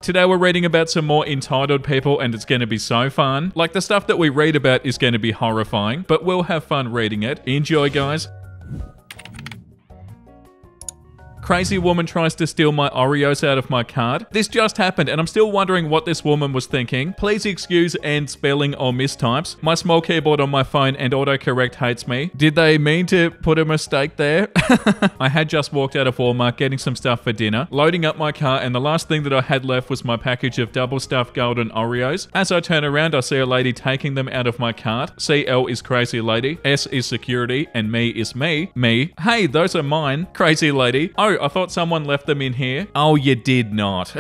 Today we're reading about some more entitled people and it's going to be so fun. Like the stuff that we read about is going to be horrifying, but we'll have fun reading it. Enjoy, guys. Crazy woman tries to steal my Oreos out of my cart. This just happened and I'm still wondering what this woman was thinking. Please excuse and spelling or mistypes. My small keyboard on my phone and autocorrect hates me. Did they mean to put a mistake there? I had just walked out of Walmart getting some stuff for dinner, loading up my car, and the last thing that I had left was my package of double stuffed golden Oreos. As I turn around, I see a lady taking them out of my cart. CL is crazy lady, S is security, and me is me. Me, hey, those are mine. Crazy lady, oh, I thought someone left them in here. Oh, you did not.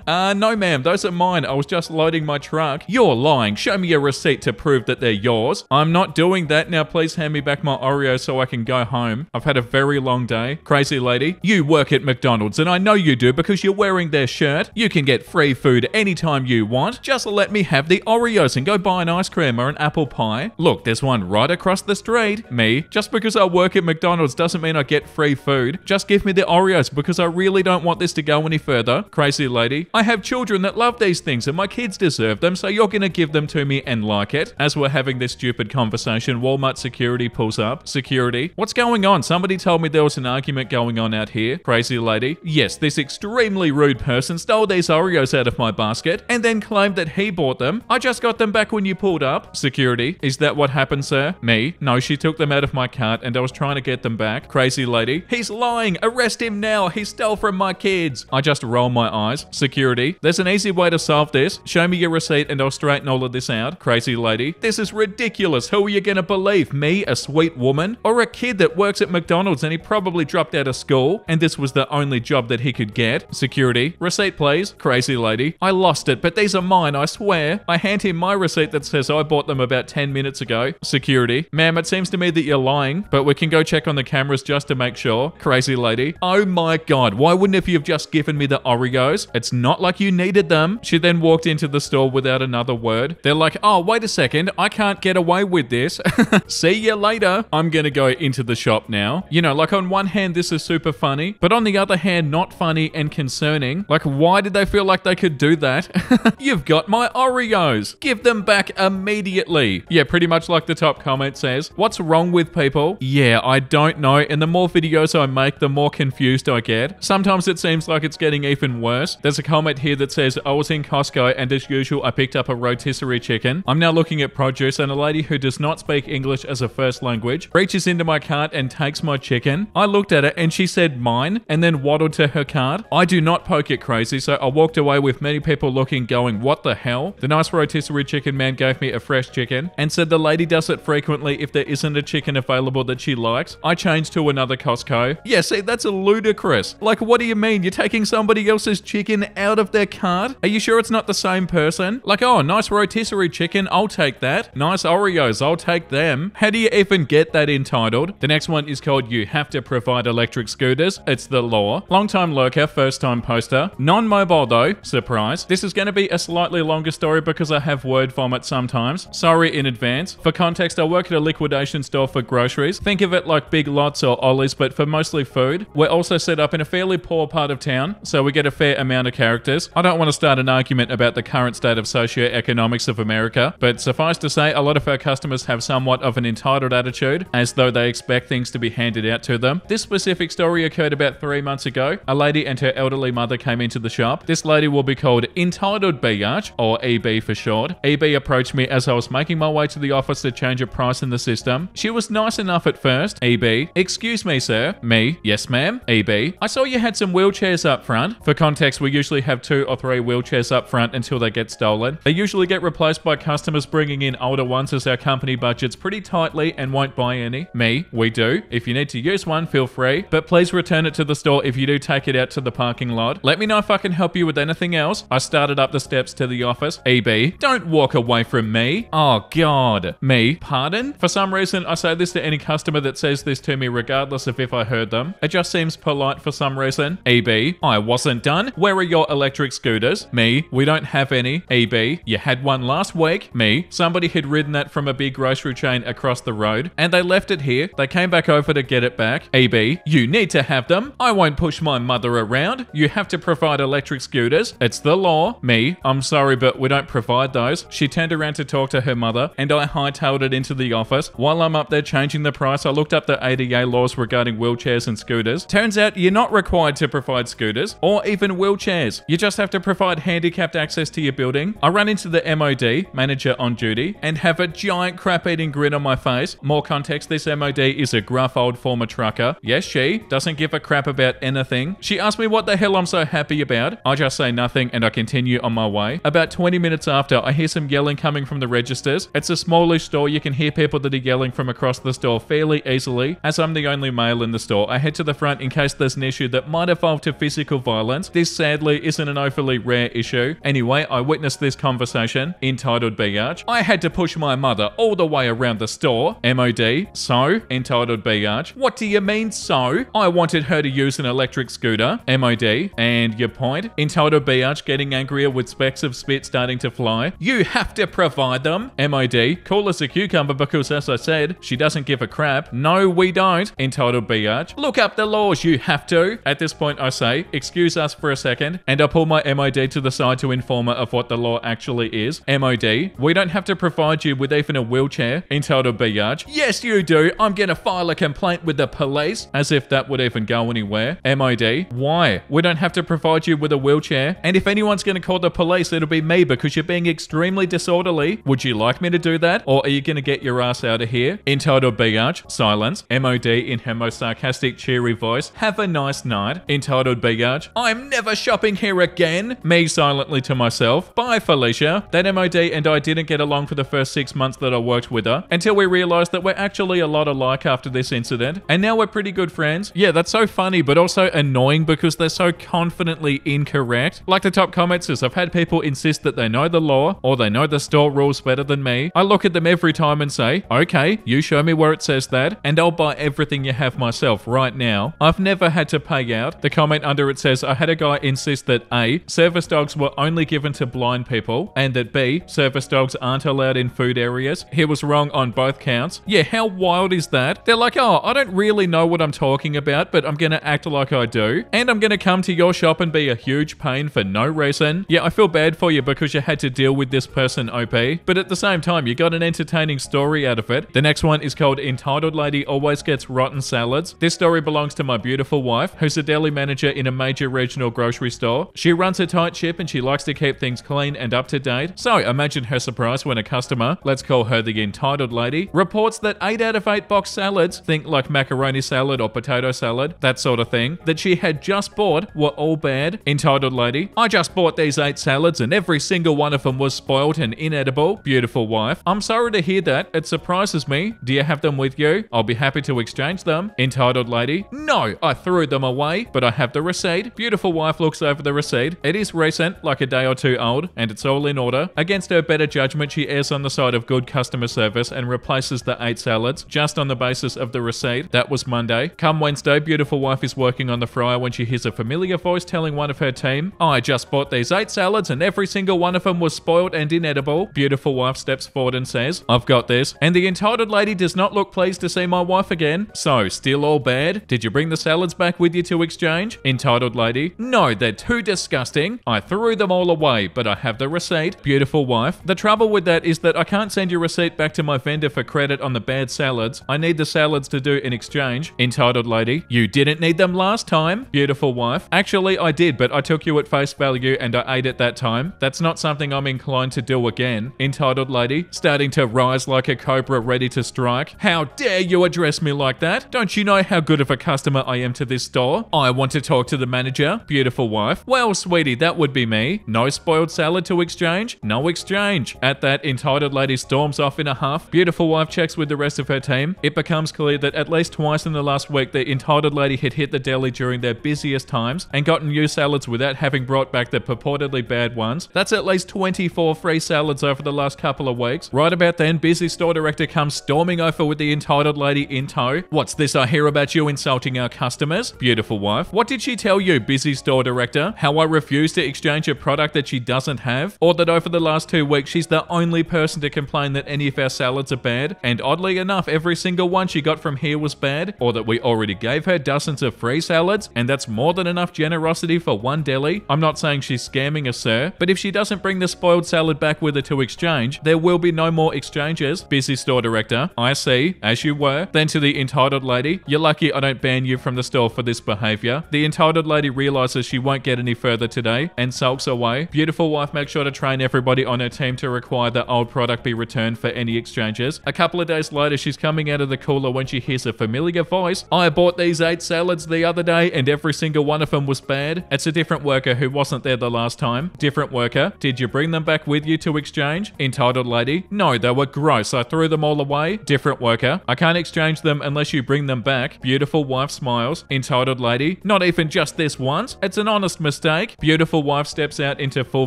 No ma'am, those are mine. I was just loading my truck. You're lying. Show me a receipt to prove that they're yours. I'm not doing that. Now please hand me back my Oreos so I can go home. I've had a very long day. Crazy lady, you work at McDonald's and I know you do because you're wearing their shirt. You can get free food anytime you want. Just let me have the Oreos and go buy an ice cream or an apple pie. Look, there's one right across the street. Me, just because I work at McDonald's doesn't mean I get free food. Just give me the Oreos because I really don't want this to go any further. Crazy lady, I have children that love these things and my kids deserve them, so you're gonna give them to me and like it. As we're having this stupid conversation, Walmart security pulls up. Security, what's going on? Somebody told me there was an argument going on out here. Crazy lady, yes, this extremely rude person stole these Oreos out of my basket and then claimed that he bought them. I just got them back when you pulled up. Security, is that what happened, sir? Me, no, she took them out of my cart and I was trying to get them back. Crazy lady, he's lying. Arrest him now. He stole from my kids. I just roll my eyes. Security, there's an easy way to solve this. Show me your receipt and I'll straighten all of this out. Crazy lady, this is ridiculous. Who are you gonna believe? Me, a sweet woman? Or a kid that works at McDonald's and he probably dropped out of school and this was the only job that he could get? Security, receipt please. Crazy lady, I lost it, but these are mine, I swear. I hand him my receipt that says I bought them about 10 minutes ago. Security, ma'am, it seems to me that you're lying, but we can go check on the cameras just to make sure. Crazy lady, oh my God, why wouldn't you have just given me the Oreos? It's not like you needed them. She then walked into the store without another word. They're like, oh, wait a second, I can't get away with this. See you later. I'm gonna go into the shop now. You know, like on one hand, this is super funny, but on the other hand, not funny and concerning. Like, why did they feel like they could do that? You've got my Oreos. Give them back immediately. Yeah, pretty much like the top comment says. What's wrong with people? Yeah, I don't know. And the more videos I make, the more confused I get. Sometimes it seems like it's getting even worse. There's a comment here that says, I was in Costco and as usual, I picked up a rotisserie chicken. I'm now looking at produce and a lady who does not speak English as a first language reaches into my cart and takes my chicken. I looked at it and she said mine and then waddled to her cart. I do not poke it crazy, so I walked away with many people looking going, what the hell? The nice rotisserie chicken man gave me a fresh chicken and said the lady does it frequently if there isn't a chicken available that she likes. I changed to another Costco. Yeah, see, that's ludicrous. Like, what do you mean? You're taking somebody else's chicken out of their cart? Are you sure it's not the same person? Like, oh, nice rotisserie chicken, I'll take that. Nice Oreos, I'll take them. How do you even get that entitled? The next one is called You Have to Provide Electric Scooters. It's the law. Long-time lurker, first-time poster. Non-mobile though, surprise. This is going to be a slightly longer story because I have word vomit sometimes. Sorry in advance. For context, I work at a liquidation store for groceries. Think of it like Big Lots or Ollie's, but for mostly food. We're also set up in a fairly poor part of town, so we get a fair amount of characters. I don't want to start an argument about the current state of socioeconomics of America, but suffice to say, a lot of our customers have somewhat of an entitled attitude, as though they expect things to be handed out to them. This specific story occurred about 3 months ago. A lady and her elderly mother came into the shop. This lady will be called Entitled Biatch, or EB for short. EB approached me as I was making my way to the office to change a price in the system. She was nice enough at first. EB, excuse me, sir. Me, yes ma'am. EB, I saw you had some wheelchairs up front. For context, we usually have 2 or 3 wheelchairs up front until they get stolen. They usually get replaced by customers bringing in older ones as our company budgets pretty tightly and won't buy any. Me, we do. If you need to use one, feel free, but please return it to the store if you do take it out to the parking lot. Let me know if I can help you with anything else. I started up the steps to the office. EB, don't walk away from me. Oh God. Me, pardon? For some reason, I say this to any customer that says this to me regardless of if I heard them. It just seems polite for some reason. EB, I wasn't done. Where are your electric scooters? Me, we don't have any. EB, you had one last week. Me, somebody had ridden that from a big grocery chain across the road and they left it here. They came back over to get it back. EB, you need to have them. I won't push my mother around. You have to provide electric scooters. It's the law. Me, I'm sorry, but we don't provide those. She turned around to talk to her mother and I hightailed it into the office. While I'm up there changing the price, I looked up the ADA laws regarding wheelchairs and scooters. Turns out you're not required to provide scooters or even wheelchairs. You just have to provide handicapped access to your building. I run into the MOD, manager on duty, and have a giant crap-eating grin on my face. More context, this MOD is a gruff old former trucker. Yes, she doesn't give a crap about anything. She asked me what the hell I'm so happy about. I just say nothing and I continue on my way. About 20 minutes after, I hear some yelling coming from the registers. It's a smallish store. You can hear people that are yelling from across the store fairly easily. As I'm the only male in the store, I head to the front in case there's an issue that might evolve to physical violence. This sadly isn't an overly rare issue. Anyway, I witnessed this conversation, entitled Biatch. I had to push my mother all the way around the store. MOD, so? Entitled Biatch. What do you mean, so? I wanted her to use an electric scooter. MOD, and your point? Entitled Biatch, getting angrier with specks of spit starting to fly. You have to provide them. MOD, cool as a cucumber because as I said, she doesn't give a crap. No, we don't. Entitled Biatch, look up the laws, you have to. At this point I say, excuse us for a second, and I pull my MOD to the side to inform her of what the law actually is. MOD, we don't have to provide you with even a wheelchair. Entitled Biatch, yes you do. I'm gonna file a complaint with the police. As if that would even go anywhere. MOD, why? We don't have to provide you with a wheelchair. And if anyone's gonna call the police, it'll be me because you're being extremely disorderly. Would you like me to do that? Or are you gonna get your ass out of here? Entitled Biatch, silence. MOD in her most sarcastic, cheery voice, have a nice night. Entitled Biatch, I'm never shopping here again. Me silently to myself, bye Felicia. That MOD and I didn't get along for the first 6 months that I worked with her, until we realized that we're actually a lot alike after this incident, and now we're pretty good friends. Yeah, that's so funny, but also annoying because they're so confidently incorrect. Like the top comment says, I've had people insist that they know the law, or they know the store rules better than me. I look at them every time and say, okay, you show me where it says that, and I'll buy everything you have myself right now. I've never had to pay out. The comment under it says, I had a guy insist that A, service dogs were only given to blind people, and that B, service dogs aren't allowed in food areas. He was wrong on both counts. Yeah, how wild is that? They're like, oh, I don't really know what I'm talking about, but I'm gonna act like I do, and I'm gonna come to your shop and be a huge pain for no reason. Yeah, I feel bad for you because you had to deal with this person, OP, but at the same time, you got an entertaining story out of it. The next one is called Entitled Lady Always Gets Rotten Salads. This story belongs to my beautiful wife, who's a deli manager in a major regional grocery store. She runs a tight ship and she likes to keep things clean and up to date. So imagine her surprise when a customer, let's call her the entitled lady, reports that 8 out of 8 box salads, think like macaroni salad or potato salad, that sort of thing, that she had just bought were all bad. Entitled lady, I just bought these 8 salads and every single one of them was spoiled and inedible. Beautiful wife, I'm sorry to hear that. It surprises me. Do you have them with you? I'll be happy to exchange them. Entitled lady, no, I threw them away, but I have the receipt. Beautiful wife looks over the receipt. It is recent, like a day or two old, and it's all in order. Against her better judgment, she errs on the side of good customer service and replaces the 8 salads just on the basis of the receipt. That was Monday. Come Wednesday, beautiful wife is working on the fryer when she hears a familiar voice telling one of her team, I just bought these 8 salads and every single one of them was spoiled and inedible. Beautiful wife steps forward and says, I've got this. And the entitled lady does not look pleased to see my wife again. So, still all bad? Did you bring the salads back with you to exchange? Entitled lady, no, they're too disgusting. I threw them all away, but I have the receipt. Beautiful wife, the trouble with that is that I can't send your receipt back to my vendor for credit on the bad salads. I need the salads to do in exchange. Entitled lady, you didn't need them last time. Beautiful wife, actually I did, but I took you at face value and I ate it that time. That's not something I'm inclined to do again. Entitled lady, starting to rise like a cobra ready to strike. How dare you address me like that? Don't you know how good of a customer I am to this store? I want to talk to the manager. Beautiful wife, well sweetie, that would be me. No spoiled salad to exchange? No exchange. At that, entitled lady storms off in a huff. Beautiful wife checks with the rest of her team. It becomes clear that at least twice in the last week, the entitled lady had hit the deli during their busiest times and gotten new salads without having brought back the purportedly bad ones. That's at least 24 free salads over the last couple of weeks. Right about then, busy store director comes storming over with the entitled lady in tow. What's this I hear about you insulting our customers? customers? Beautiful wife. What did she tell you, busy store director? How I refuse to exchange a product that she doesn't have? Or that over the last 2 weeks, she's the only person to complain that any of our salads are bad? And oddly enough, every single one she got from here was bad? Or that we already gave her dozens of free salads? And that's more than enough generosity for one deli? I'm not saying she's scamming us, sir, but if she doesn't bring the spoiled salad back with her to exchange, there will be no more exchanges. Busy store director. I see, as you were. Then to the entitled lady, you're lucky I don't ban you from the store for this behavior. The entitled lady realizes she won't get any further today and sulks away. Beautiful wife makes sure to train everybody on her team to require that old product be returned for any exchanges. A couple of days later, she's coming out of the cooler when she hears a familiar voice. I bought these 8 salads the other day and every single one of them was bad. It's a different worker who wasn't there the last time. Different worker. Did you bring them back with you to exchange? Entitled lady. No, they were gross. I threw them all away. Different worker. I can't exchange them unless you bring them back. Beautiful wife smiles. Entitled lady. Not even just this once. It's an honest mistake. Beautiful wife steps out into full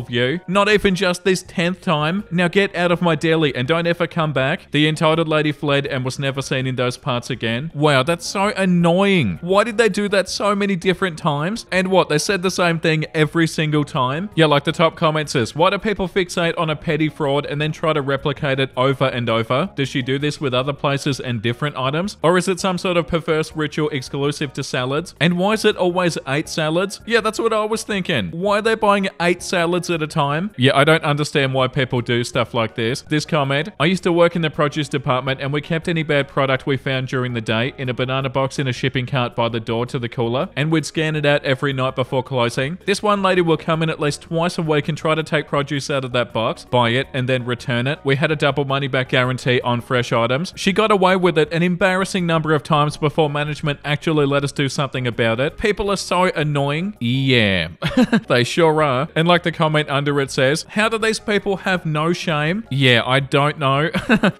view. Not even just this 10th time. Now get out of my deli and don't ever come back. The entitled lady fled and was never seen in those parts again. Wow, that's so annoying. Why did they do that so many different times? And what, they said the same thing every single time? Yeah, like the top comment says, why do people fixate on a petty fraud and then try to replicate it over and over? Does she do this with other places and different items? Or is it some sort of perverse ritual exclusive to salads? And why is it always 8 salads? Yeah, that's what I was thinking. Why are they buying 8 salads at a time? Yeah, I don't understand why people do stuff like this. This comment, I used to work in the produce department and we kept any bad product we found during the day in a banana box in a shipping cart by the door to the cooler, and we'd scan it out every night before closing. This one lady will come in at least twice a week and try to take produce out of that box, buy it, and then return it. We had a double money back guarantee on fresh items. She got away with it an embarrassing number of times before management actually let us do something about it. People are so annoying. Yeah, they sure are. And like the comment under it says, how do these people have no shame? Yeah, I don't know.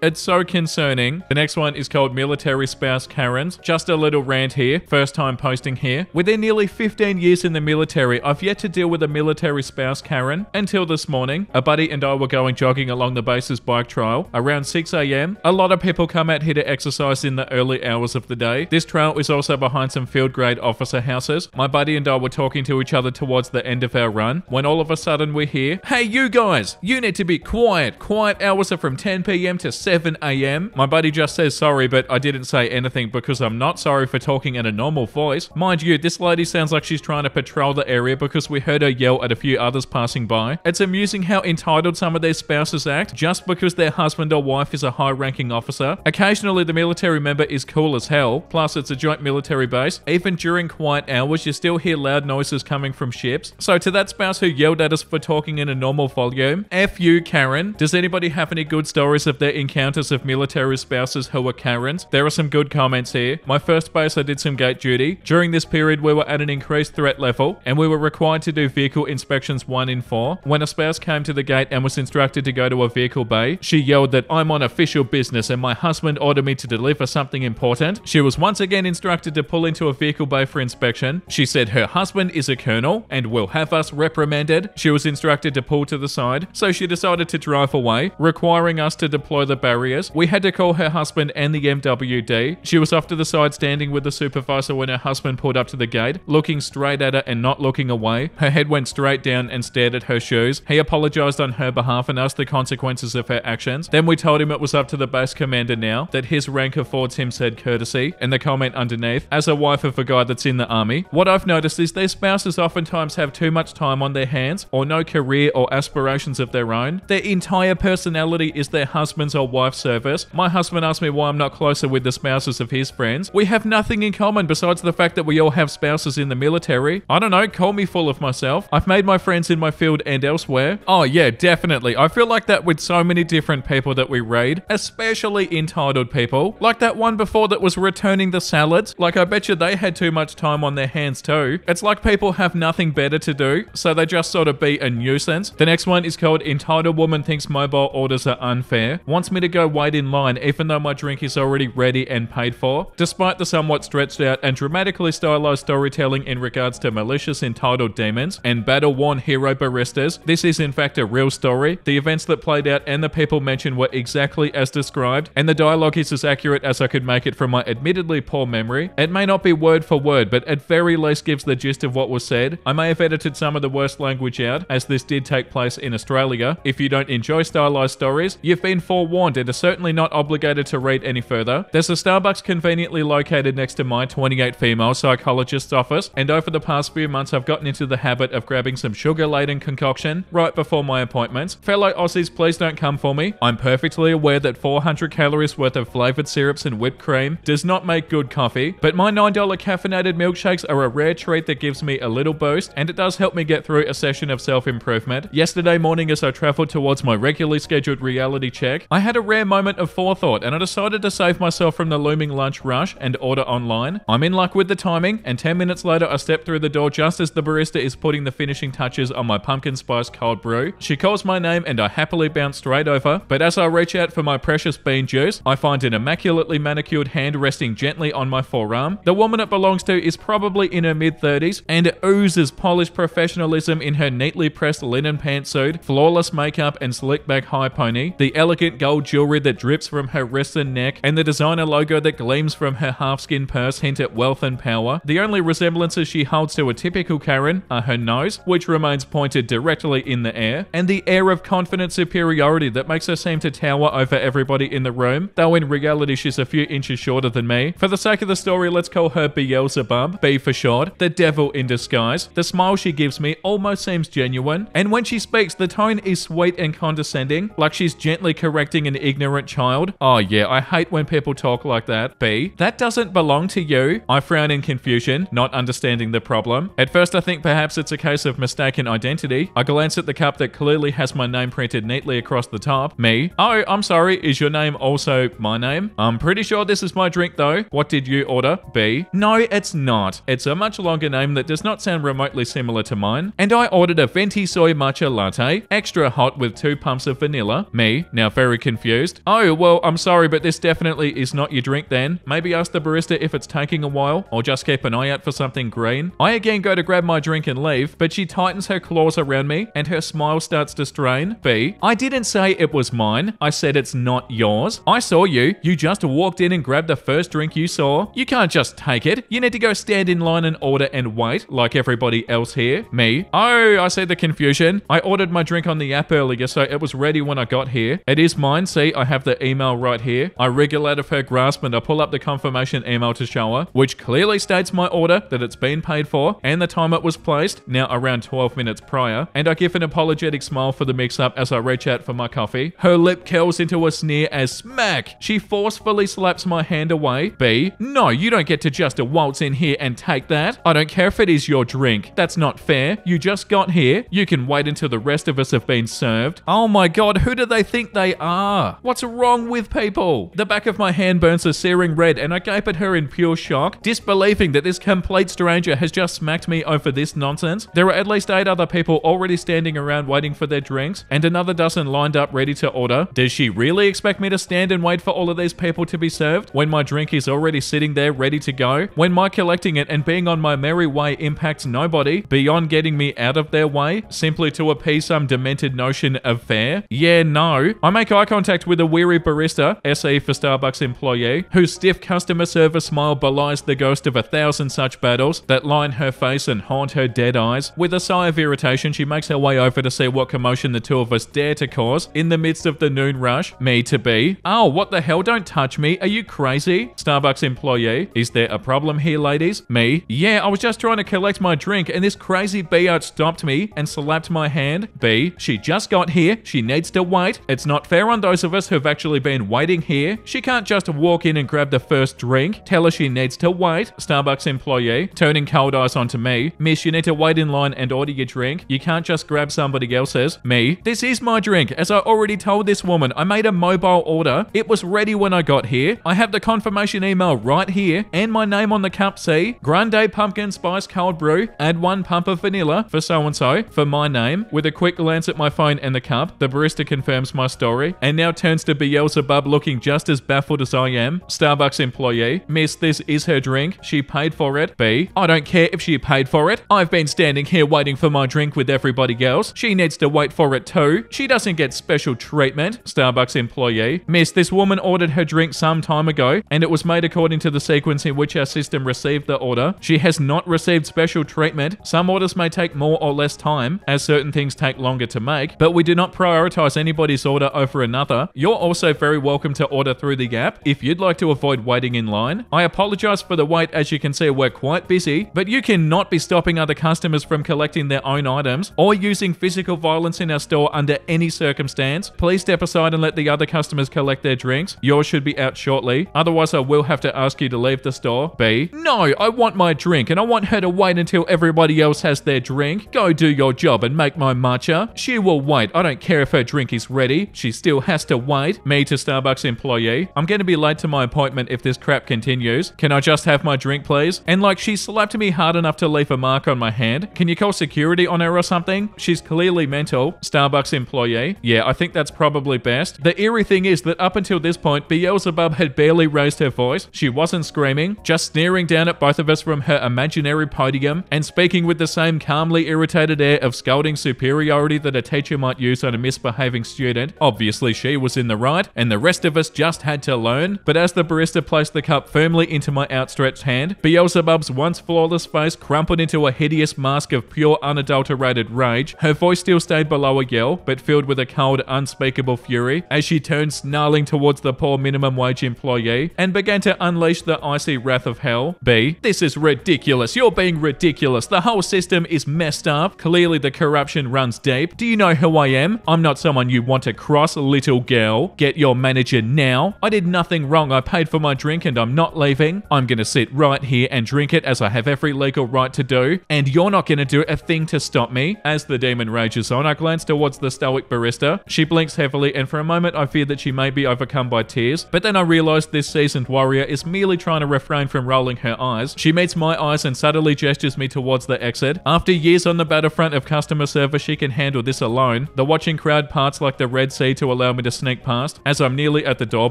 It's so concerning. The next one is called Military Spouse Karens. Just a little rant here. First time posting here. Within nearly 15 years in the military, I've yet to deal with a military spouse Karen until this morning. A buddy and I were going jogging along the base's bike trail around 6 a.m. A lot of people come out here to exercise in the early hours of the day. This trail is also behind some field grade officer houses. My buddy and I were talking to each other towards the end of our run when all of a sudden we hear, hey you guys, you need to be quiet. Quiet hours are from 10 p.m. to 7 a.m. My buddy just says sorry, but I didn't say anything because I'm not sorry for talking in a normal voice. Mind you, this lady sounds like she's trying to patrol the area because we heard her yell at a few others passing by. It's amusing how entitled some of their spouses act just because their husband or wife is a high-ranking officer. Occasionally, the military member is cool as hell, plus it's a joint military base. Even during quiet hours, you still hear loud noises coming from ships. So to that spouse who yelled at us for talking in a normal volume, F you, Karen. Does anybody have any good stories of their encounters of military spouses who were Karens? There are some good comments here. My first base, I did some gate duty. During this period, we were at an increased threat level, and we were required to do vehicle inspections 1 in 4. When a spouse came to the gate and was instructed to go to a vehicle bay, she yelled that I'm on official business and my husband ordered me to deliver something important. She was once again instructed to pull into a vehicle bay for inspection. She said her husband is a colonel and will have us reprimanded. She was instructed to pull to the side, so she decided to drive away, requiring us to deploy the barriers. We had to call her husband and the MWD. She was off to the side standing with the supervisor when her husband pulled up to the gate, looking straight at her and not looking away. Her head went straight down and stared at her shoes. He apologized on her behalf and asked the consequences of her actions. Then we told him it was up to the base commander now, that his rank affords him said courtesy. And the comment underneath, as a wife of a guy that's in the army, what I've noticed is their spouses oftentimes have too much time on their hands or no career or aspirations of their own. Their entire personality is their husband's or wife's service. My husband asked me why I'm not closer with the spouses of his friends. We have nothing in common besides the fact that we all have spouses in the military. I don't know, call me full of myself. I've made my friends in my field and elsewhere. Oh yeah, definitely. I feel like that with so many different people that we raid, especially entitled people. Like that one before that was returning the salads. Like I bet you they had too much time on their hands too. It's like people have nothing better to do, so they just sort of be a nuisance. The next one is called Entitled Woman Thinks Mobile Orders Are Unfair. Wants me to go wait in line even though my drink is already ready and paid for. Despite the somewhat stretched out and dramatically stylized storytelling in regards to malicious entitled demons and battle-worn hero baristas, this is in fact a real story. The events that played out and the people mentioned were exactly as described, and the dialogue is as accurate as I could make it from my admittedly poor memory. It may not not be word for word, but at very least gives the gist of what was said. I may have edited some of the worst language out, as this did take place in Australia. If you don't enjoy stylized stories, you've been forewarned and are certainly not obligated to read any further. There's a Starbucks conveniently located next to my 28 female psychologist's office, and over the past few months I've gotten into the habit of grabbing some sugar-laden concoction right before my appointments. Fellow Aussies, please don't come for me. I'm perfectly aware that 400 calories worth of flavored syrups and whipped cream does not make good coffee, but my $9 caffeinated milkshakes are a rare treat that gives me a little boost, and it does help me get through a session of self-improvement. Yesterday morning, as I traveled towards my regularly scheduled reality check, I had a rare moment of forethought, and I decided to save myself from the looming lunch rush and order online. I'm in luck with the timing, and 10 minutes later I step through the door just as the barista is putting the finishing touches on my pumpkin spice cold brew. She calls my name and I happily bounce straight over, but as I reach out for my precious bean juice, I find an immaculately manicured hand resting gently on my forearm. The woman it belongs to is probably in her mid-30s and oozes polished professionalism in her neatly pressed linen pantsuit, flawless makeup and slick back high pony, the elegant gold jewelry that drips from her wrists and neck, and the designer logo that gleams from her half-skin purse hint at wealth and power. The only resemblances she holds to a typical Karen are her nose, which remains pointed directly in the air, and the air of confident superiority that makes her seem to tower over everybody in the room, though in reality she's a few inches shorter than me. For the sake of the story, let's call her Beelzebub, B for short, the devil in disguise. The smile she gives me almost seems genuine, and when she speaks, the tone is sweet and condescending, like she's gently correcting an ignorant child. Oh yeah, I hate when people talk like that. B, that doesn't belong to you. I frown in confusion, not understanding the problem. At first I think perhaps it's a case of mistaken identity. I glance at the cup that clearly has my name printed neatly across the top. Me, oh, I'm sorry, is your name also my name? I'm pretty sure this is my drink though. What did you order? B, no, it's not. It's a much longer name that does not sound remotely similar to mine. And I ordered a venti soy matcha latte, extra hot with 2 pumps of vanilla. Me, now very confused. Oh, well, I'm sorry, but this definitely is not your drink then. Maybe ask the barista if it's taking a while, or just keep an eye out for something green. I again go to grab my drink and leave, but she tightens her claws around me and her smile starts to strain. B, I didn't say it was mine. I said it's not yours. I saw you. You just walked in and grabbed the first drink you saw. You can't just take it. You need to go stand in line and order and wait, like everybody else here. Me, oh, I see the confusion. I ordered my drink on the app earlier, so it was ready when I got here. It is mine. See, I have the email right here. I wriggle out of her grasp and I pull up the confirmation email to show her, which clearly states my order, that it's been paid for, and the time it was placed, now around 12 minutes prior, and I give an apologetic smile for the mix-up as I reach out for my coffee. Her lip curls into a sneer as smack! She forcefully slaps my hand away. B, no, you don't get to just waltz in here and take that. I don't care if it is your drink. That's not fair. You just got here. You can wait until the rest of us have been served. Oh my god, who do they think they are? What's wrong with people? The back of my hand burns a searing red and I gape at her in pure shock, disbelieving that this complete stranger has just smacked me over this nonsense. There are at least 8 other people already standing around waiting for their drinks, and another dozen lined up ready to order. Does she really expect me to stand and wait for all of these people to be served when my drink is already sitting there ready to go? When my collecting it and being on my merry way impacts nobody beyond getting me out of their way, simply to appease some demented notion of fair? Yeah, no. I make eye contact with a weary barista, SE for Starbucks employee, whose stiff customer service smile belies the ghost of 1,000 such battles that line her face and haunt her dead eyes. With a sigh of irritation, she makes her way over to see what commotion the two of us dare to cause in the midst of the noon rush. Me to B, oh, what the hell, don't touch me, are you crazy? Starbucks employee, is there a problem here, ladies? Me, yeah, I was just trying to collect my drink and this crazy B-art stopped me and slapped my hand. B, she just got here, she needs to wait. It's not fair on those of us who've actually been waiting here. She can't just walk in and grab the first drink. Tell her she needs to wait. Starbucks employee, turning cold eyes onto me. Miss, you need to wait in line and order your drink. You can't just grab somebody else's. Me, this is my drink. As I already told this woman, I made a mobile order. It was ready when I got here. I have the confirmation email right here and my name on the cup. See, Grande Pumpkin Spice Cold Brew, add 1 pump of vanilla for so-and-so for my name. With a quick glance at my phone and the cup, the barista confirms my story and now turns to Beelzebub looking just as baffled as I am. Starbucks employee, miss, this is her drink. She paid for it. B, I don't care if she paid for it. I've been standing here waiting for my drink with everybody else. She needs to wait for it too. She doesn't get special treatment. Starbucks employee, miss, this woman ordered her drink some time ago and it was made according to the sequence in which our system received the order. She has not received special treatment. Some orders may take more or less time, as certain things take longer to make, but we do not prioritize anybody's order over another. You're also very welcome to order through the app if you'd like to avoid waiting in line. I apologize for the wait. As you can see, we're quite busy, but you cannot be stopping other customers from collecting their own items or using physical violence in our store under any circumstance. Please step aside and let the other customers collect their drinks. Yours should be out shortly. Otherwise, I will have to ask you to leave the store. B. No, I want my drink and I want her to wait until everybody else has their drink. Go do your job and make my matcha. She will wait. I don't care if her drink is ready. She still has to wait. Me to Starbucks employee. I'm going to be late to my appointment if this crap continues. Can I just have my drink, please? And like, she slapped me hard enough to leave a mark on my hand. Can you call security on her or something? She's clearly mental. Starbucks employee. Yeah, I think that's probably best. The eerie thing is that up until this point, Beelzebub had barely raised her voice. She wasn't screaming, just staring down at both of us from her imaginary podium and speaking with the same calmly irritated air of scolding superiority that a teacher might use on a misbehaving student. Obviously, she was in the right, and the rest of us just had to learn. But as the barista placed the cup firmly into my outstretched hand, Beelzebub's once flawless face crumpled into a hideous mask of pure unadulterated rage. Her voice still stayed below a yell, but filled with a cold, unspeakable fury as she turned snarling towards the poor minimum wage employee and began to unleash the icy wrath of hell. B. This is ridiculous. You're being ridiculous. The whole system is messed up. Clearly the corruption runs deep. Do you know who I am? I'm not someone you want to cross, little girl. Get your manager now. I did nothing wrong. I paid for my drink and I'm not leaving. I'm gonna sit right here and drink it as I have every legal right to do, and you're not gonna do a thing to stop me. As the demon rages on, I glance towards the stoic barista. She blinks heavily, and for a moment I fear that she may be overcome by tears, but then I realize this seasoned warrior is merely trying to refrain from rolling her eyes. She meets my eyes and subtly gestures me towards the exit. After years on the battlefront of customer service, she can handle this alone. The watching crowd parts like the Red Sea to allow me to sneak past. As I'm nearly at the door,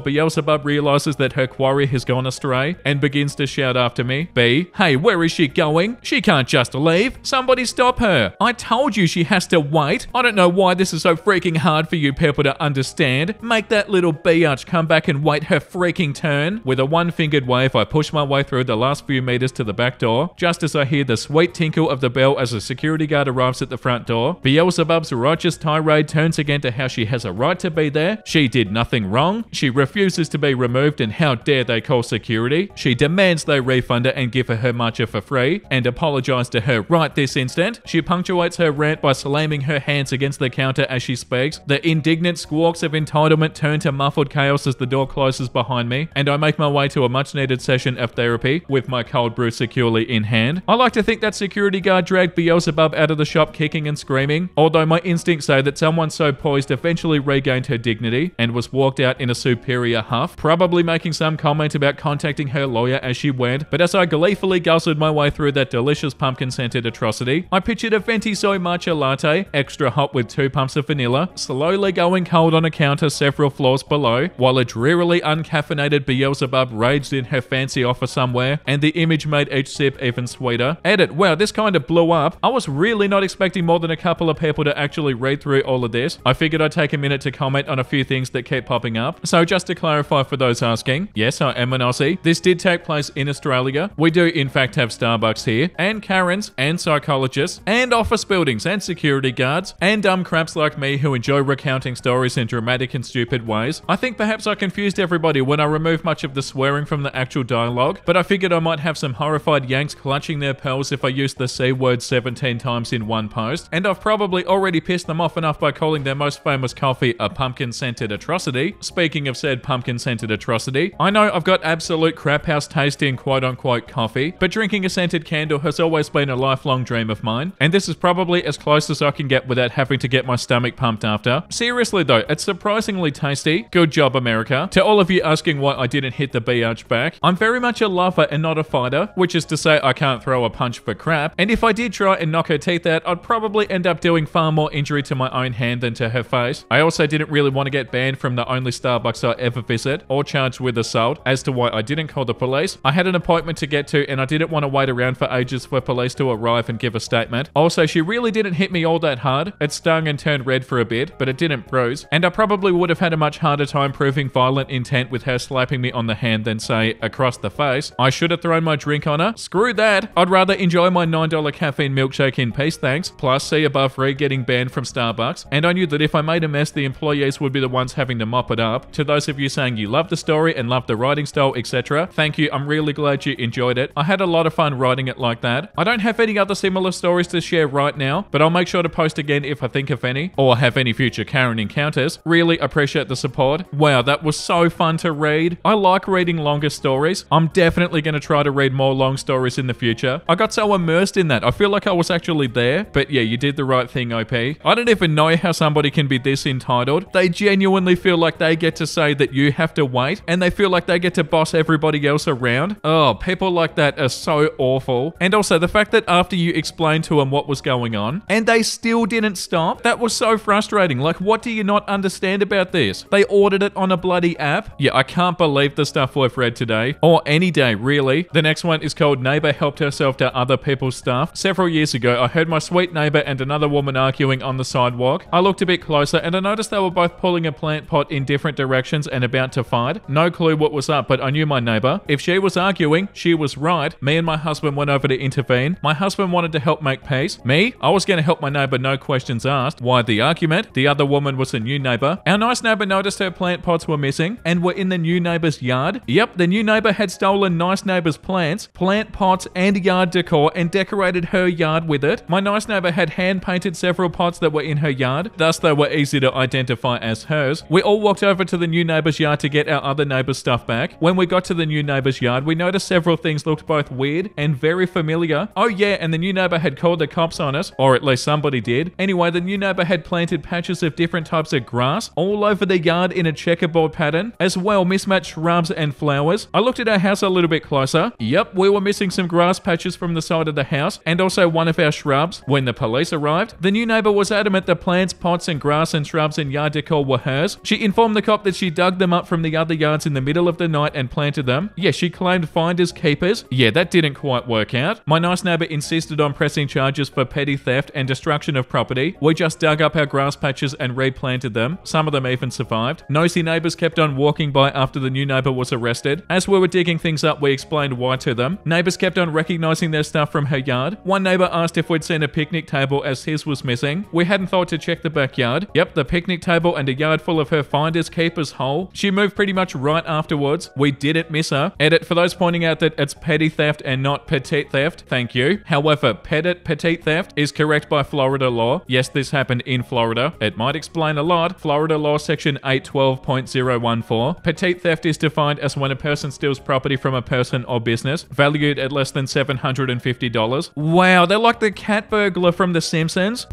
Beelzebub realizes that her quarry has gone astray and begins to shout after me. B. Hey, where is she going? She can't just leave. Somebody stop her. I told you she has to wait. I don't know why this is so freaking hard for you people to understand. Make that little biatch come back and wait her freaking turn. With a one-fingered wave, I push my way through the last few meters to the back door, just as I hear the sweet tinkle of the bell as a security guard arrives at the front door. Beelzebub's righteous tirade turns again to how she has a right to be there. She did nothing wrong. She refuses to be removed, and how dare they call security. She demands they refund her and give her her matcha for free, and apologize to her right this instant. She punctuates her rant by slamming her hands against the counter as she speaks. The indignant squawks of entitlement turn to muffled chaos as the door closes behind me, and I make my way to a much-needed session of therapy with my cold brew securely in hand. I like to think that security guard dragged Beelzebub out of the shop kicking and screaming, although my instincts say that someone so poised eventually regained her dignity and was walked out in a superior huff, probably making some comment about contacting her lawyer as she went. But as I gleefully guzzled my way through that delicious pumpkin-scented atrocity, I pictured a venti soy matcha latte, extra hot with 2 pumps of vanilla, slowly going cold on a counter several floors below, while a drearily uncaffeinated Beelzebub raged in her fancy offer somewhere, and the image made each sip even sweeter. Edit. Wow, this kind of blew up. I was really not expecting more than a couple of people to actually read through all of this. I figured I'd take a minute to comment on a few things that keep popping up. So just to clarify for those asking, yes, I am an Aussie. This did take place in Australia. We do in fact have Starbucks here, and Karens, and psychologists, and office buildings, and security guards, and dumb craps like me who enjoy recounting stories in dramatic and stupid ways. I think perhaps I confused everybody when I removed much of the swearing from the actual dialogue, but I figured I might have some horrified Yanks clutching their pearls if I used the C word 17 times in one post, and I've probably already pissed them off enough by calling their most famous coffee a pumpkin-scented atrocity. Speaking of said pumpkin-scented atrocity, I know I've got absolute crap house taste in quote-unquote coffee, but drinking a scented candle has always been a lifelong dream of mine, and this is probably as close as I can get without having to get my stomach pumped after. Seriously though, it's surprisingly tasty. Good job, America. To all of you asking why I didn't hit the B-arch back, I'm very much a lover and not a fighter, which is to say I can't throw a punch for crap, and if I did try and knock her teeth out, I'd probably end up doing far more injury to my own hand than to her face. I also didn't really want to get banned from the only Starbucks I ever visit, or charged with assault. As to why I didn't call the police, I had an appointment to get to and I didn't want to wait around for ages for police to arrive and give a statement. Also, she really didn't hit me all that hard. It stung and turned red for a bit, but it didn't bruise, and I probably would have had a much harder time proving violent intent with her slapping me on the hand than, say, across the face. I should have thrown my drink on her. Screw that. I'd rather enjoy my $9 caffeine milkshake in peace, thanks. Plus, see above read getting banned from Starbucks. And I knew that if I made a mess, the employees would be the ones having to mop it up. To those of you saying you love the story and love the writing style, etc., thank you. I'm really glad you enjoyed it. I had a lot of fun writing it like that. I don't have any other similar stories to share right now, but I'll make sure to post again if I think of any, or have any future Karen encounters. Really appreciate the support. Wow, that was so fun to read. I like reading longer stories. I'm definitely going to try to read more long stories in the future. I got so immersed in that. I feel like I was actually there. But yeah, you did the right thing, OP. I don't even know how somebody can be this entitled. They genuinely feel like they get to say that you have to wait, and they feel like they get to boss everybody else around. Oh, people like that are so awful. And also the fact that after you explained to them what was going on, and they still didn't stop, that was so frustrating. Like, what do you not understand about this? They ordered it on a bloody app. Yeah, I can't believe the stuff we've read today, or any day really. The next one is called Neighbor Helped Herself to Other People's Stuff. Several years ago, I heard my sweet neighbor and another woman arguing on the sidewalk. I looked a bit closer and I noticed they were both pulling a plant pot in different directions and about to fight. No clue what was up, but I knew my neighbor. If she was arguing, she was right. Me and my husband went over to intervene. My husband wanted to help make peace. Me, I was going to help my neighbor, no questions asked. Why the argument? The other woman was a new neighbor. Our nice neighbor noticed her plant pots were missing and were in the new neighbor's yard. Yep, the new neighbor had stolen nice neighbor's plants, plant pots, and yard decor and decorated her yard with it. My nice neighbor had hand-painted several pots that were in her yard, thus they were easy to identify as hers. We all walked over to the new neighbor's yard to get our other neighbor's stuff back. When we got to the new neighbor's yard, we noticed several things looked both weird and very familiar. Oh yeah, and the new neighbor had called the cops on us, or at least somebody did. Anyway, the new neighbor had planted patches of different types of grass all over the yard in a checkerboard pattern, as well mismatched shrubs and flowers. I looked at our house a little bit closer. Yep, we were missing some grass patches from the side of the house, and also one of our shrubs. When the police arrived, the new neighbor was adamant the plants, pots, and grass and shrubs and yard decor were hers. She informed the cop that she dug them up from the other yards in the middle of the night and planted them. Yeah, she claimed finders keepers. Yeah, that didn't quite work out. My nice neighbor insisted on pressing charges for petty theft and destruction of property. We just dug up our grass patches and replanted them. Some of them even survived. Nosy neighbors kept on walking by after the new neighbor was arrested. As we were digging things up, we explained why to them. Neighbors kept on recognizing their stuff from her yard. One neighbor asked if we'd seen a picnic table as his was missing. We hadn't thought to check the backyard. Yep, the picnic table and a yard full of her finders keepers hole. She moved pretty much right afterwards. We didn't miss her. Edit for those pointing out that it's petty theft and not petite theft. Thank you. However, petite theft is correct by Florida law. Yes, this happened in Florida. It might explain a lot. Florida law section 812.014. Petite theft is defined as when a person steals property from a person or business valued at less than $750. Wow, they're like the cat burglar from The Simpsons.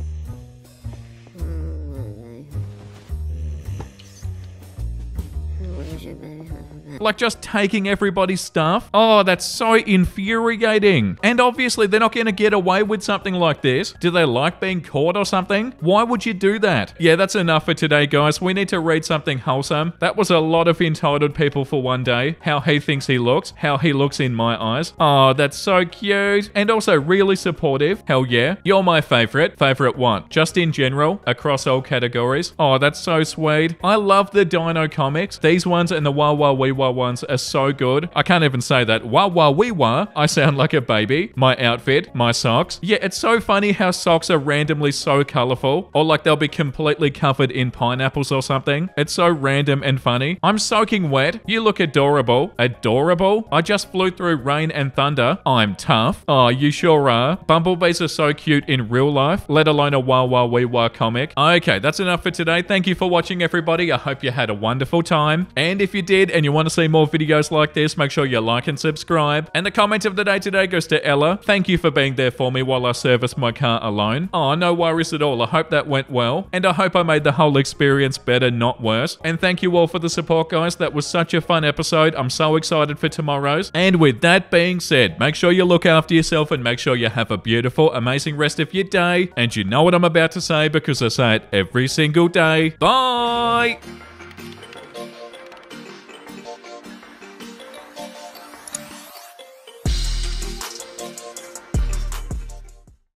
Like just taking everybody's stuff. Oh, that's so infuriating. And obviously they're not going to get away with something like this. Do they like being caught or something? Why would you do that? Yeah, that's enough for today, guys. We need to read something wholesome. That was a lot of entitled people for one day. How he thinks he looks. How he looks in my eyes. Oh, that's so cute. And also really supportive. Hell yeah. You're my favorite. Favorite what? Just in general, across all categories. Oh, that's so sweet. I love the Dino comics. These ones and the Wah Wah Wee Wah ones are so good. I can't even say that. Wah Wah Wee Wah. I sound like a baby. My outfit, my socks. Yeah, it's so funny how socks are randomly so colorful, or like they'll be completely covered in pineapples or something. It's so random and funny. I'm soaking wet. You look adorable. Adorable? I just flew through rain and thunder. I'm tough. Oh, you sure are. Bumblebees are so cute in real life, let alone a Wah Wah Wee Wah comic. Okay, that's enough for today. Thank you for watching, everybody. I hope you had a wonderful time. And if you did and you want to see more videos like this, make sure you like and subscribe. And the comment of the day today goes to Ella. Thank you for being there for me while I service my car alone. Oh, no worries at all. I hope that went well. And I hope I made the whole experience better, not worse. And thank you all for the support, guys. That was such a fun episode. I'm so excited for tomorrow's. And with that being said, make sure you look after yourself and make sure you have a beautiful, amazing rest of your day. And you know what I'm about to say because I say it every single day. Bye!